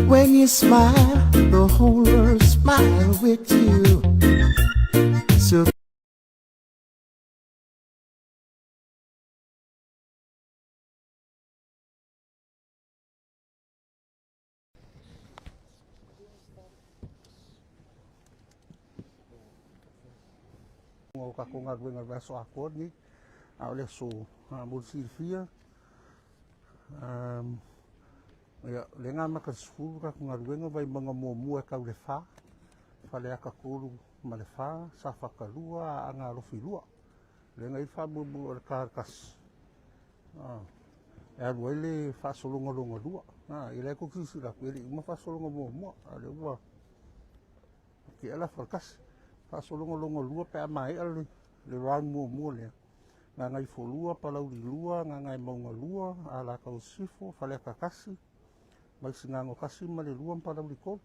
When you smile, the whole world smile with you. So ngô cả công an viên là xóa cốt ní áo lê sù một xì phía lấy ngang mà cái sù các công an viên vậy mà ngô mua cái lê phá phải lấy cái cù mà lê phá sa phá cái lúa ăn ngà phi lúa lấy ngay phá bu cái đuổi lê phá solo ngô lúa lấy cũng chỉ là cái gì mà phá solo ngô mua lấy qua kia là phá cái phá solo ngô lúa pe mai ali le ran mua le nga ngai fo lua pa lau di lua nga ngai maunga lua ala kau sifo fale ka kasi mai singa ngo kasi ma le lua pa lau di ko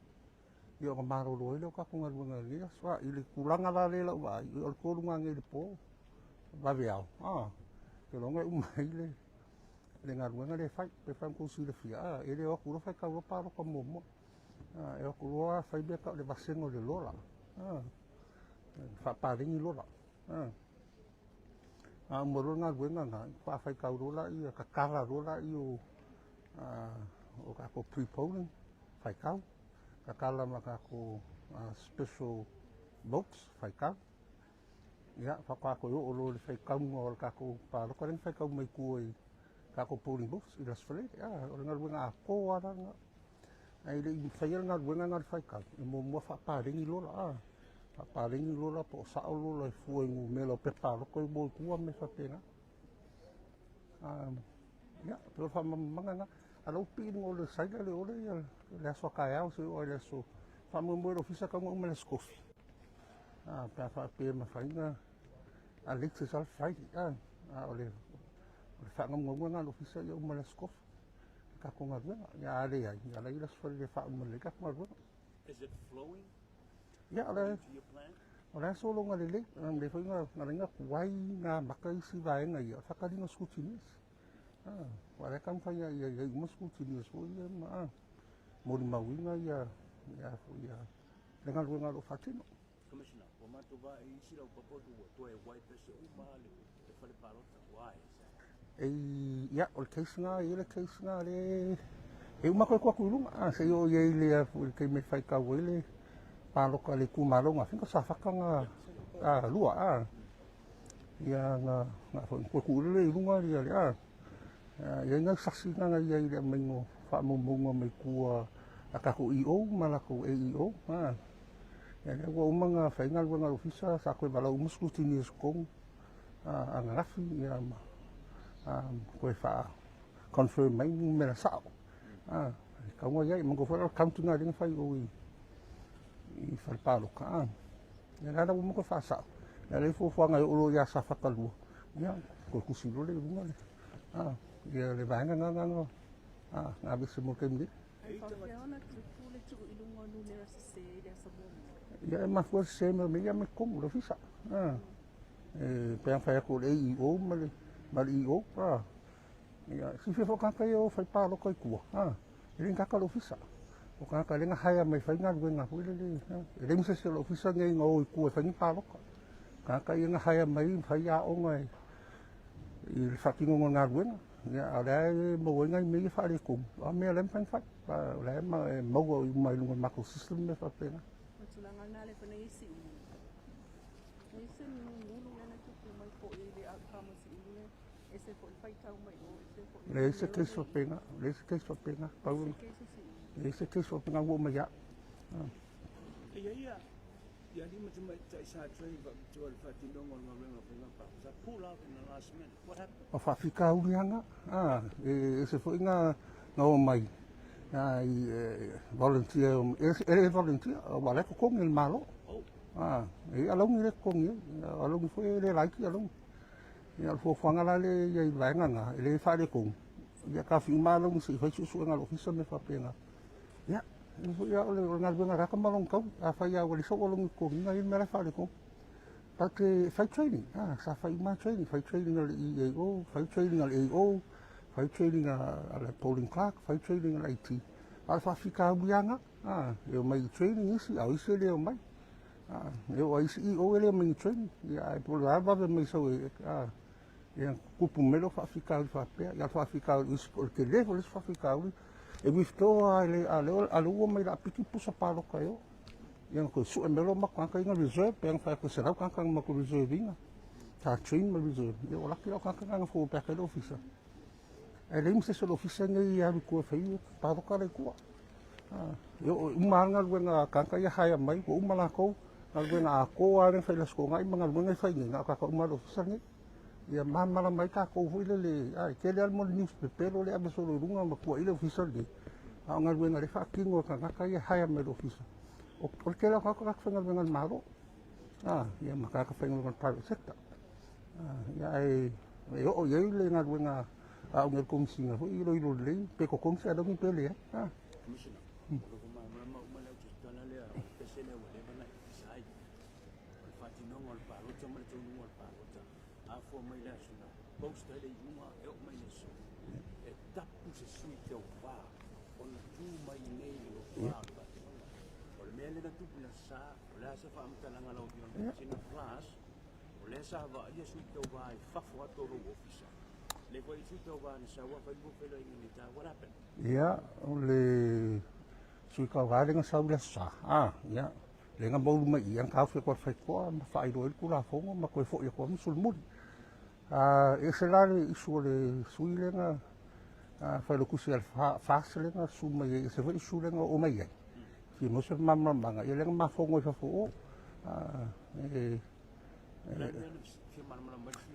yo ka maro lo ile ka kunga lunga le swa ile kulanga la le la wa yo ko lunga nge po ba viao ke lo ngai umai le nga lunga le fai pe fam ko si le fia ile o ku fai ka lo pa ro ka mo e o ku fai be ka le basengo le lola fa pa ringi lola moro nga wenga nga pa fai ka rola i ka kala rola i o ka ko preponing fai ka kala ma ka ko special boats fai ka ya fa ka ko o lo fai ka ngol ka ko pa ro ka ring fai ka mai ku ka ko pooling boats i las fale o nga wenga ko ara nga ai le fai nga wenga nga fai ka mo fa pa ringi lola pa ringi lola po sa o lo fu ngu me lo pe pa lo ko bo ku me fa pena ya pero fa manga nga alo pi ngo le sai le o le so ka ya so o le so fa mo mo ofisa ka mo me le skofi pa fa pe ma fa nga Alexis al fai o le fa ngo nga ofisa yo me le skofi ka ko nga ya le ya le la so le fa mo le ka mo Is it flowing? ya le To your plan? ora solo nga le le foi nga kuai nga makai si vai nga ia fakali nga skutinis ora kam fa ia mo skutinis foi mo di mawinga ia dengan ruang lo fatino Commissioner, Wamatuba Isila Papotu, to a white person, Umali, the Falipalota. Why is that? ia o case nga le e uma ko ku lu se yo ye le ke me fai ka wele pa lo ka le ku malonga finga sa fakanga lua ia nga fo ku le lunga ia ia nga saksi nga ia ia mengo fa mo me ku ka ko io mala ko io ia le wo manga fa nga nga ofisa sa ko bala musku tini skong nga fi ia ko fa confirm mai me la sa ka ngo ia mo ko fa counting nga ding fa o i fal palo ka ya nada mo ko fa sa ya le fo nga o ya sa fa kalu ya ko ku si lo le bunga le ya le ba nga nga bi se mo ke mi ya ma fo se me ya me ko lo fi sa pe fa ko le i o ma i o ya si fo ka yo fal palo ko ku rin ka lo fi sa o ka lenga haya mai fai nga wenga pule le mse se lo ofisa ngai ngo ku fa ni pa lo ka nga haya mai fai ya o ngai i fa ki ngo nga wenga ya ala mo wenga mi fa le ku a me le fan fa la ma mo go mai lu ma ko system me fa pena tulanga na le fa nei si ngulu na tu mai ko ile a kama si ile ese ko fai tau mai le se ke so pena pa ese que so penga wo ma ya Ya di macam sa train jual fatino ngol ngol pa sa pull out in the last minute. What happened? o fa fika u nga ese foi nga no mai volunteer volunteer wala ko kong el malo along ile kong along foi le like along ya fo fanga la le ye la nga le fa le kong ya ka fi malo si fa su nga office me fa pena ya ya ole ngal benga ka malong kau fa ya wali so olong ko ngai mera fa le ko Pake fai training, sa fai ma training, fai training al EAO, fai training al AO, fai training al polling clerk, fai training al IT. Al fa fika bianga, eu mai training isi, au isi leo mai. Eu isi EO leo mai training, ya por lá vai mai so yang kupu melo fa fika al fa pe, ya fa fika al isi por que level fa fika al. E wifto ale o mai la piki pusa palo kayo. Yang ko su melo makanga inga reserve yang fa ko serau kangkang ma ko reserve inga ta train ma reserve yo la kilo kangkang fo pa ka officer e le mse so officer ngai ya ko fa yu pa do ka le ko yo umanga wenga kangka ya haya mai ko umala ko ngal wenga ko ale fa las ko ngai mangal wenga fa ngai ka ka umalo officer ngai ya mama mai ka ko fu le ai ke le al mon newspaper le abeso runga ma ko ile officer ngai ngal wenga le fa kingo kangka ya haya mai officer o porque la kako kak dengan malo ya maka ka dengan private sector ya yo yo le ngat wenga ngel komisi nga ho ilo le pe ko komisi ada mi pele commissioner ko ma le tala le pesele wale bana sai al fatino ngol palo chama le ngol palo a fo mai la suna post le uma e o mai so e tapu se sui te o va on tu mai nei lo va mele na tupu na sa ola sa fa amtalanga la opion sina class ola sa va ia su te va e fa fo to ro officer le vai su te va na sa wa fa bu pelo ni ta what happened ya le su ka va dengan sa ula sa ya le nga bolu mai yang ka fe ko fa i ro ku la fo ma ko fo ya ko sul mul e se la su le su le nga fa lo ku se fa le nga su mai se fa su le nga o mai si mo se mamma manga ele ma fongo fa fo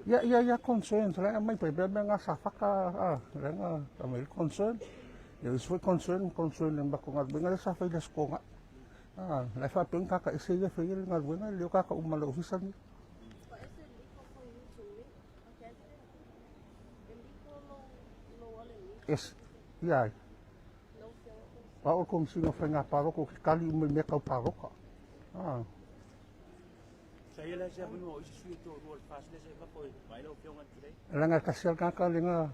ya concern la mai pe be nga sa faka la nga mai concern ya is concern en ba ko ngat benga sa fa des ko nga la fa pen ka ka ese ya fe nga benga le ka ka umma officer ni es ya pa o kom singa fenga paroko ki kali ume me kau paroko saya la sa bunu o isu to rol fast le se ba ko mai lo pyong atre langa kasel ka lenga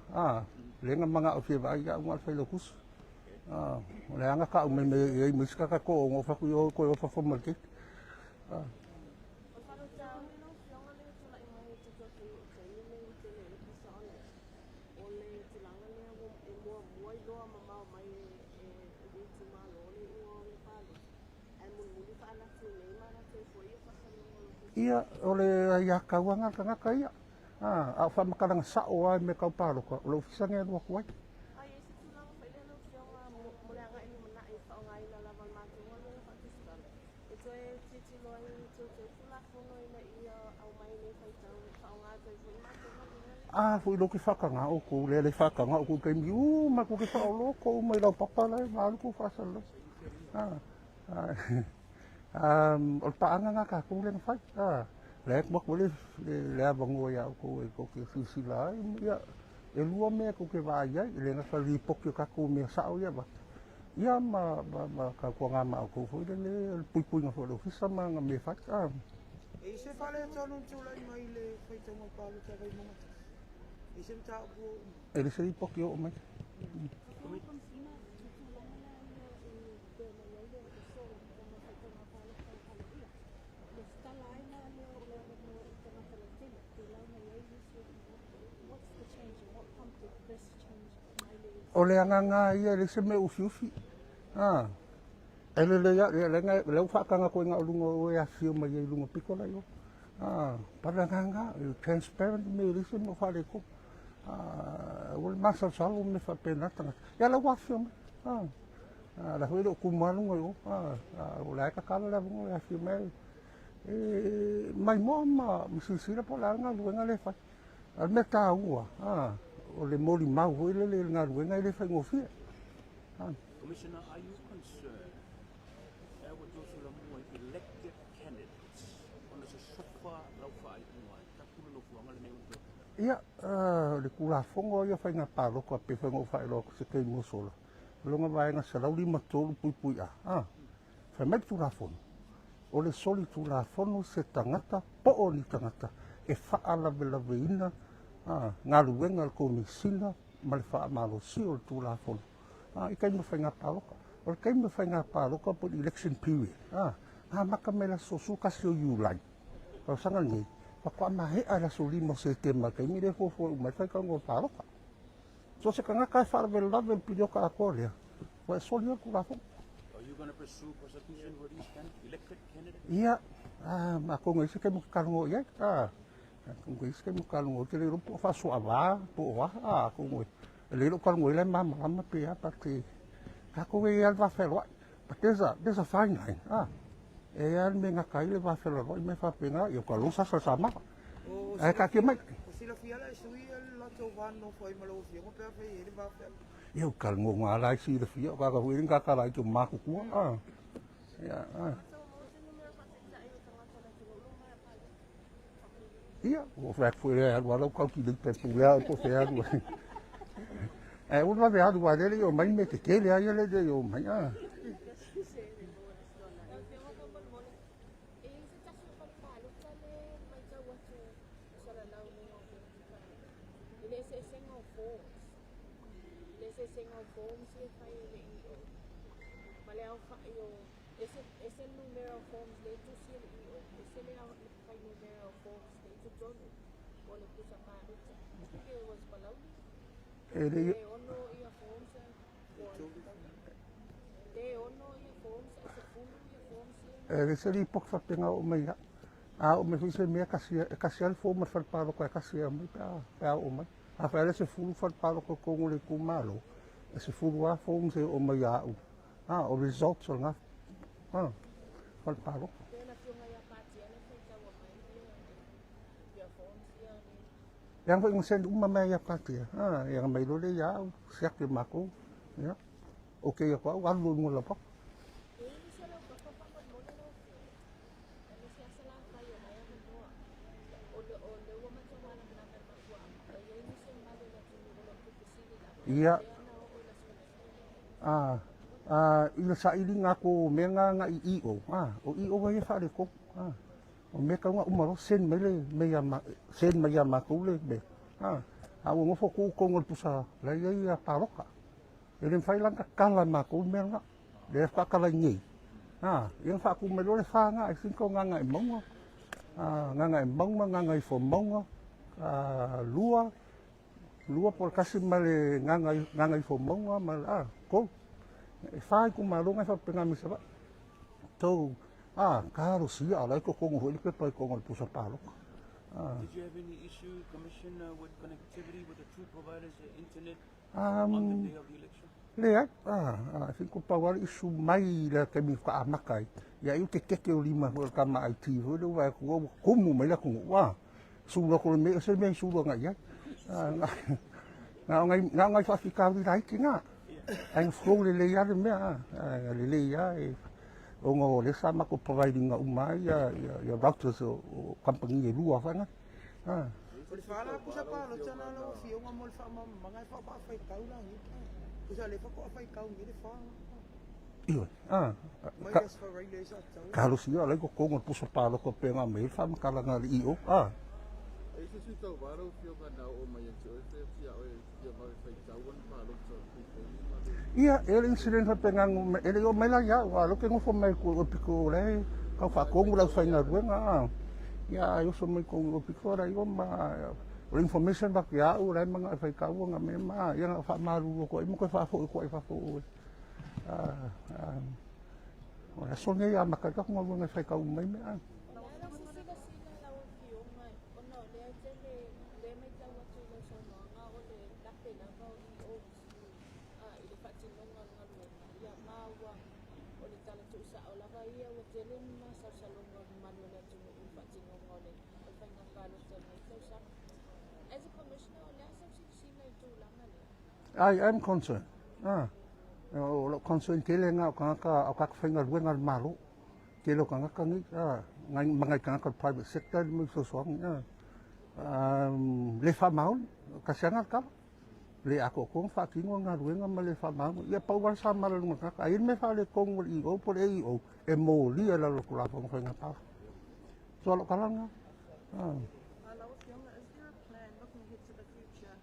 lenga mga ofi ba ya ngal fe lokus langa ka ume me e miska ka ko ngo fa ku ko fa fo market ia ole ya kawanga kanga kaya a fa makana sa o ai me kau paro ko lo fisange no ko fui lo ki fakanga o ko le fakanga o ko ke miu ma ko ke fa lo ko mai lo papa le ma ko fa sa lo o paanga nga ka ko len fai lek bok bole le bango ya ko ke sila ya e lua me ko ke va ya le nga fa li pok ka ko me sa o ya ba ya ma ka ko nga ma ko fo le pui nga fo lo fisa ma nga me fa e se fale tonu tula mai le fai tonu pa lo ka mo e se ta ko e le se pok yo mai o le anga ia le se me ufiufi ele le ya le nga le fa kanga ko nga lungo o ya fio mai e lungo pikola yo para nga transparent me le se mo fa le ko o le masa salvo me fa pena tanga ya la wa fio la ho lo kumanu yo o la ka kala la lungo ya fio mai mai mo mi si la po la nga lunga le fa al meta ua o le moli mau ho le nga wenga le fa ngofia commissioner are you concerned that with those who are more elected candidates on the sofa lau fa ai ngwa ta ku no fu ngal ne ia le kula fongo ia fa nga palo ko pe fa ngo fa lo se ke mo solo lo nga vai nga sa lau lima tolu pui fa met kula fongo o le soli tulafono se tagata po o ni tagata e fa'alavelaveina galuega le komisina ma le fa'amalosi o le tulafono i kaima faiga paloka o le kaima faiga paloka po le election period amaka me la sosu kasi o iulai pausaga nei fako'amahe'a la solima o setema kaimi le fofo umai faikauga o le paloka so se kagaka e fa'alavelelave le pilioka akoa lea ua e soli o le tulafono. Are you going to pursue prosecution for these elected candidates? Ia, ako ngai se kai mo kalungo ia, ngai se kai mo kalungo te le po fa so ava, po wa, ako ngai. Le lo kalungo ile mama pe ya pati. Ako ngai al va felo. But there's a fine line. E al me nga kai le va felo, me fa pena, yo kalung sa sama. Ai ka ke mai. O sila fiala e sui e lato vano foi malo fia ko pe fe ele va fe. Yo kalungo nga lai si le fia, ka huirin ka lai ke maku ku. Ya, Ia, o fai foi e agora o calqui de tempo lá po fe adu. O va ver adu dele o mai me que ele aí ele de o mai ese número forms de tu CEO, ese le hay número forms de tu jono, o le pusa para que was palau. ele Ono ia forms, de ono ia forms, ese fundo ia forms. ele se li pok fa penga o mai o me fise me kasi al fo mar fa palo ko kasi mai pa o mai a fa ele se fu fa palo ko ko le ku malo ese fu wa forms o mai o results o nga fa palo yang fa ngsen uma mai ya patia yang mai lo le ya siak ke mako ya okay ya ko wa lu mo la pok Ia ina sa ili ngako me nga io o io wa fa le ko o me ka nga umaro sen mele me ya ma ko le be o ngofo ko ko ngol pusa la ia paroka ele fai lang kala ma ko me nga le fa kala ni yang fa ku me lo le fa nga sin ko nga mong nga mong nga fo mong lua por kasi male ngangai fo monga mal ko fai ku malunga fa penga mi sa to karo si ala ko ko ngol pe pa ko ngol pusa palo Did you have any issue, Commissioner, with connectivity with the two providers, the internet, on the day of the election? le fin ko pa wal isu mai la ke mi ka makai ya yu ke o lima ko ka ma IT ho do wa ko kumu mai la ko wa su lo ko me se me su lo ngai ya ngai fa ficar di rai tinga ang flow le ya me le ya o ngo le sama ko providing umai ya doctors o company lu fa nga O le fala pusa pa lo tana lo fio nga mol fa mangai fa ba fai kau la ni. Pusa le fa ko fai kau ni le fa. iyo Mai gas fa rai le sa tau. kalau si ala ko ngol puso pa lo ko pe nga me fa makala nga io Ese sui tau waro fio ka nao o mai atu e te pia o e pia mai fai tauan pa lo tau piko ia ele incident fa pengang ele o mai la ya wa lo ke ngo fo mai ko piko le ka fa ko ngula fa nga ruenga ya yo so mai ko ngo piko ra yo ma o information ba ya o ra mga fa ka nga me ma ya fa maru ko mo ko fa fo ko fa fo ora so ne ya makaka ko ngo nga fa ka mai me I am concerned. Lo concerned kele nga ka whainga ruenga malo. Kelo ka nga kangi ngai mangai ka nga private sector mo so swang le fa maun ka sanga ka. le ako ko fa ki nga ruenga ma le fa ma ia pau wa sa ma le ma ka ai me fa le kong i o por e o e mo li la lo kula fa nga pa so lo kalanga Lawa Fiona, is there a plan looking ahead to the future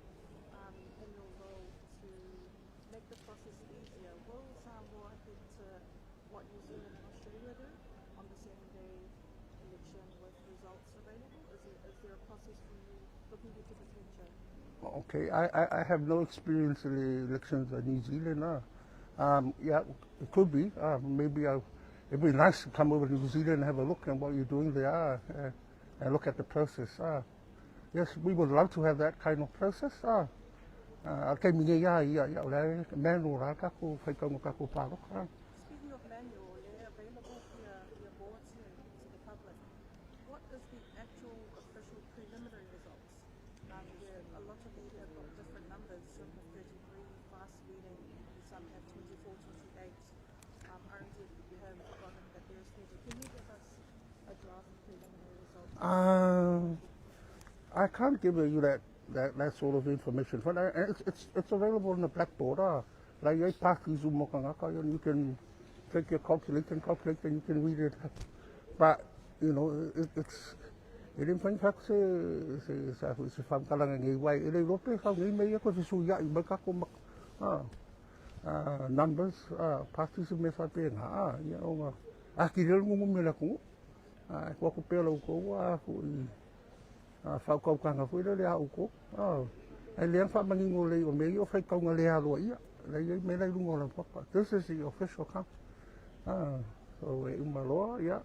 in your role to make the process easier? Will Samoa head to what New Zealand and Australia do on the 7-day election with results available? Is there a process for you looking ahead to the future? Okay, I have no experience in the elections in New Zealand. Yeah, it could be. Maybe it'd be nice to come over to New Zealand and have a look at what you're doing there and look at the process. Yes, we would love to have that kind of process. Okay, mingi ya le menu ra ka ko fai ka ko pa ro. Speaking of manual, they're available via boards here to the public. What is the actual official preliminary results? A lot of media have got different numbers. Some have 33 fast reading, some have 24, 28. RNZ have forgotten that there's 30. Can you give us a draft preliminary result? I can't give you that sort of information. But it's available on the blackboard. Like I parties you can take your calculator and you can read it. But you know it's ele fai fa se fa kala ngai wai ele rope fa ngai me ko su ya ba ka ko numbers parties me fa pe nga ya o ki re ngu me la ko ko pe lo ko wa fa ko ka nga fu le a ko ai lian fa mangi ngole o me yo fa ka nga le a lo ia le me la lungo la fa this is the official count so e malo ya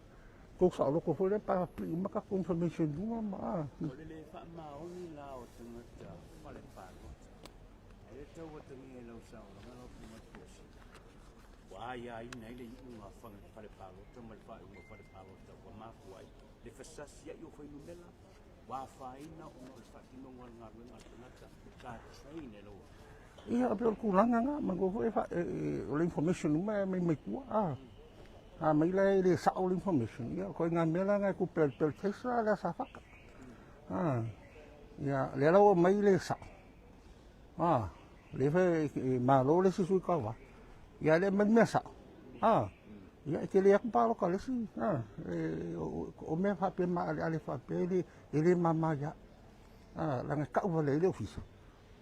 ko sa lo ko fu le pa ma ka confirmation du ma o le fa ma o ni la o tunga ta fa le pa ko e te o te ni lo sa o ma lo ko ma ko si wa ya i nei le i ma fa le pa ko to ma fa i mo fa le pa ko to ma ko ai le fa sa si yo ko i mela wa fa ina o no fa ti no ngal ngal ngal tunga ka train e lo ia pe ku langa nga ma go fa o information me ku mai le sa o information ia ko nga mela nga ku per tesa la sa fa ia le la o mai le sa le fe ma lo le su ka wa ia le me sa ia ke le ku pa lo ka le si o me fa pe ma ale fa pe le mama ya la nga ka o le office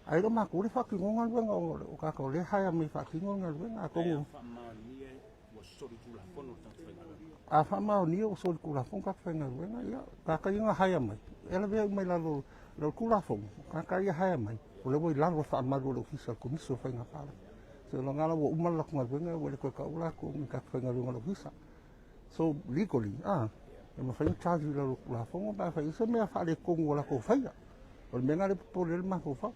ai lo ma ku le fa ki ngonga nga o ka ko le ha mi fa ki ngonga nga ko fa ma ni e o so ri tu la fono ta a fa ma ni o so ku la fon ka fa nga nga ia ka nga ha mai ela ve mai la lo ku la fon ka ia ha mai o le voi la lo fa ma lo office ko mi so fa nga fa so lo ngala wo uma la ku nga wo le ko ka ula ko ka fa nga lo office so legally e ma fa in charge la lo ku la fon ba fa isa me fa le ko ngola ko fa ia o me nga le po le ma ko fa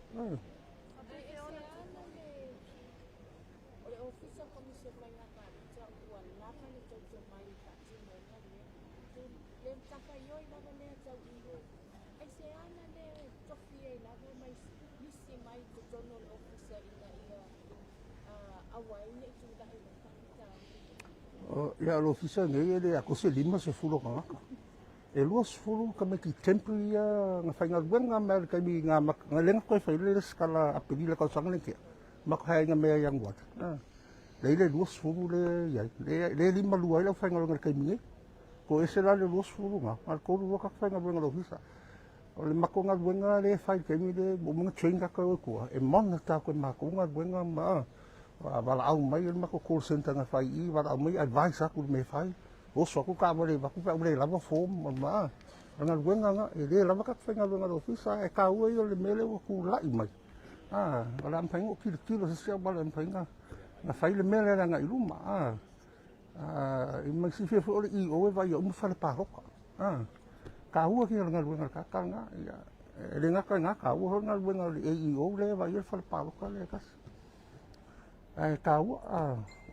ya lo officer ngai ele a ko se lima se fulo ka e lo fulo ka me ki temporary nga fa nga wenga mer ka mi nga nga leng ko fa le skala a pedi la ka sang le ke ma ka nga me yang wat le lo fulo le ya le lima lu ai la fa nga ka mi ko ese la le lo fulo nga al ko lu ka fa nga wenga lo officer o le ma ko nga wenga le fa ka mi le mo nga train ka ko e mon ta ko ma ko nga wenga ma wala au mai ma ko call center nga fai I wala au mai advice aku me fai o so ku ka mo le ba ku pa le lava form ma nga wenga e le lava ka fa nga wenga office e ka u yo le mele ku la I mai wala am pai o ki lo se ba le pai nga fai le mele nga I luma I mai si fe fo I o va yo mo fa le pa ro ka u ki nga wenga ka nga ya le nga ka u nga wenga e o le va yo fa le pa ro ka le ka ai tau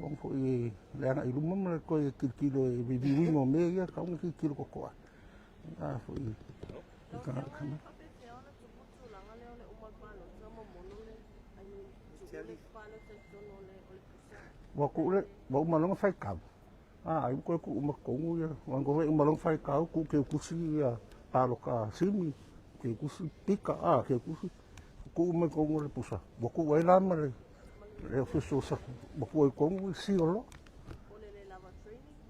wong fo I le ana I luma ma ko kilo e bibi mo me ya ka un kilo ko ko fo I ka wa ku le wa ma long fai ka ai ko ku ma ko ngu ya wa ko ma long fai ka ku ke ku si ya pa lo ka simi ke ku si pika ke ku si Boku me kongo le pusa. Boku ai lama le official sa. Boku ai kongo si olo. Ole le lava training.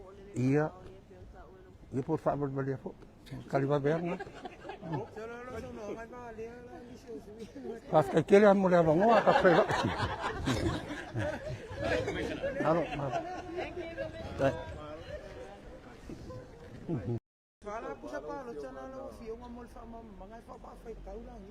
Ole le Ia. o le pe ta o le Ia por favor bali fo. Kaliba beanga. Pas kele an mo le avango ka pela. Alo. Fala ku sa palo tsana lo fio nga mo fa mga fa pa fai kau lang.